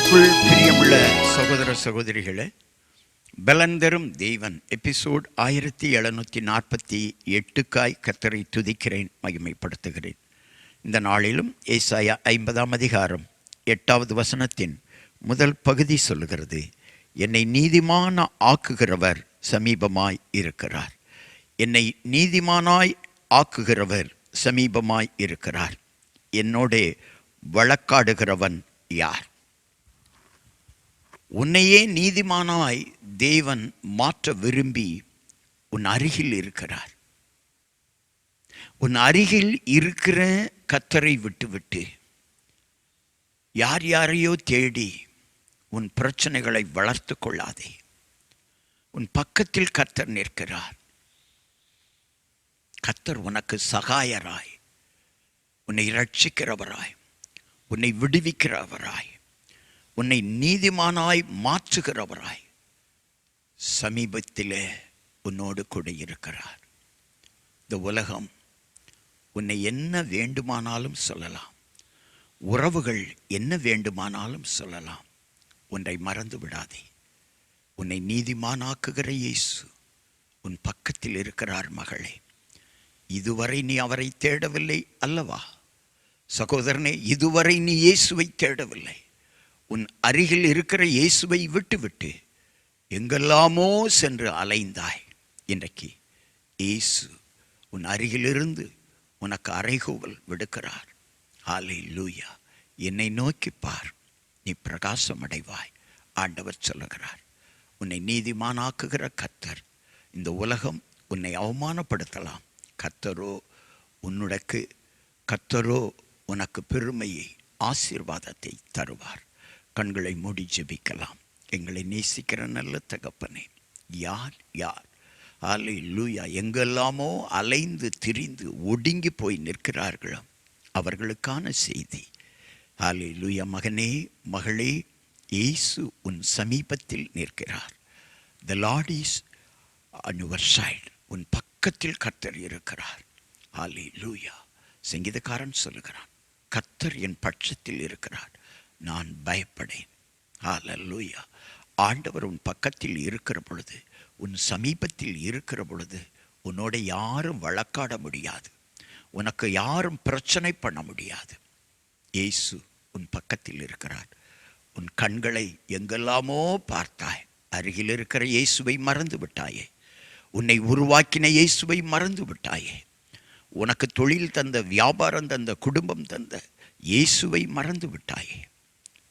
கிறிஸ்துவுக்குள் பிரியமுள்ள சகோதர சகோதரிகளே, பலந்தரும் தெய்வன் எபிசோட் 1748 கர்த்தரை துதிக்கிறேன், மகிமைப்படுத்துகிறேன். இந்த நாளிலும் ஏசாயா 50 அதிகாரம் 8வது வசனத்தின் முதல் பகுதி சொல்லுகிறது, என்னை நீதிமான ஆக்குகிறவர் சமீபமாய் இருக்கிறார். என்னை நீதிமானாய் ஆக்குகிறவர் சமீபமாய் இருக்கிறார். என்னோடே வழக்காடுகிறவன் யார்? உன்னையே நீதிமானாய் தேவன் மாற்ற விரும்பி உன் அருகில் இருக்கிறார். உன் அருகில் இருக்கிற கர்த்தரை விட்டுவிட்டு யார் யாரையோ தேடி உன் பிரச்சனைகளை வளர்த்து கொள்ளாதே. உன் பக்கத்தில் கர்த்தர் நிற்கிறார். கர்த்தர் உனக்கு சகாயராய், உன்னை ரட்சிக்கிறவராய், உன்னை விடுவிக்கிறவராய், உன்னை நீதிமானாய் மாற்றுகிறவராய் சமீபத்திலே உன்னோடு கூட இருக்கிறார். இந்த உலகம் உன்னை என்ன வேண்டுமானாலும் சொல்லலாம், உறவுகள் என்ன வேண்டுமானாலும் சொல்லலாம். ஒன்றை மறந்து விடாதே, உன்னை நீதிமானாக்குகிற இயேசு உன் பக்கத்தில் இருக்கிறார். மகளே, இதுவரை நீ அவரை தேடவில்லை அல்லவா? சகோதரனே, இதுவரை நீ இயேசுவை தேடவில்லை. உன் அருகில் இருக்கிற இயேசுவை விட்டுவிட்டு எங்கெல்லாமோ சென்று அலைந்தாய். இன்றைக்கு இயேசு உன் அருகிலிருந்து உனக்கு அறைகூவல் விடுக்கிறார். ஹல்லேலூயா! என்னை நோக்கி பார், நீ பிரகாசம் அடைவாய். ஆண்டவர் சொல்லுகிறார், உன்னை நீதிமானாக்குகிற கர்த்தர். இந்த உலகம் உன்னை அவமானப்படுத்தலாம், கர்த்தரோ உனக்கு பெருமையை, ஆசீர்வாதத்தை தருவார். கண்களை மூடி ஜெபிக்கலாம். எங்களை நேசிக்கிற நல்ல தகப்பனே, யார் ஹல்லேலூயா எங்கெல்லாமோ அலைந்து திரிந்து ஒடுங்கி போய் நிற்கிறார்களோ அவர்களுக்கான செய்தி. ஹல்லேலூயா! மகனே, மகளே, இயேசு உன் சமீபத்தில் நிற்கிறார். The Lord is on your side. உன் பக்கத்தில் கர்த்தர் இருக்கிறார். ஹல்லேலூயா! சங்கீதக்காரன் சொல்லுகிறான், கர்த்தர் என் பட்சத்தில் இருக்கிறார், நான் பயப்படேன். ஹல்லேலூயா! ஆண்டவர் உன் பக்கத்தில் இருக்கிற பொழுது, உன் சமீபத்தில் இருக்கிற பொழுது, உன்னோட யாரும் வழக்காட முடியாது, உனக்கு யாரும் பிரச்சனை பண்ண முடியாது. இயேசு உன் பக்கத்தில் இருக்கிறார். உன் கண்களை எங்கெல்லாமோ பார்த்தாய், அருகில் இருக்கிற இயேசுவை மறந்து விட்டாயே. உன்னை உருவாக்கின இயேசுவை மறந்து விட்டாயே. உனக்கு தொழில் தந்த, வியாபாரம் தந்த, குடும்பம் தந்த இயேசுவை மறந்து விட்டாயே.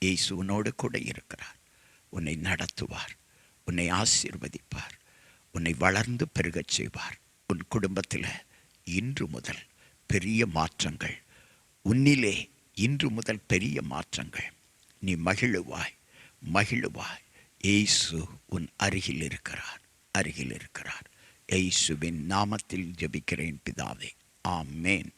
இயேசு உன்னோடு கூட இருக்கிறார். உன்னை நடத்துவார், உன்னை ஆசீர்வதிப்பார், உன்னை வளர்ந்து பெருகச் செய்வார். உன் குடும்பத்தில் இன்று முதல் பெரிய மாற்றங்கள், உன்னிலே இன்று முதல் பெரிய மாற்றங்கள். நீ மகிழுவாய். இயேசு உன் அருகில் இருக்கிறார். இயேசுவின் நாமத்தில் ஜெபிக்கிறேன் பிதாவே, ஆமென்.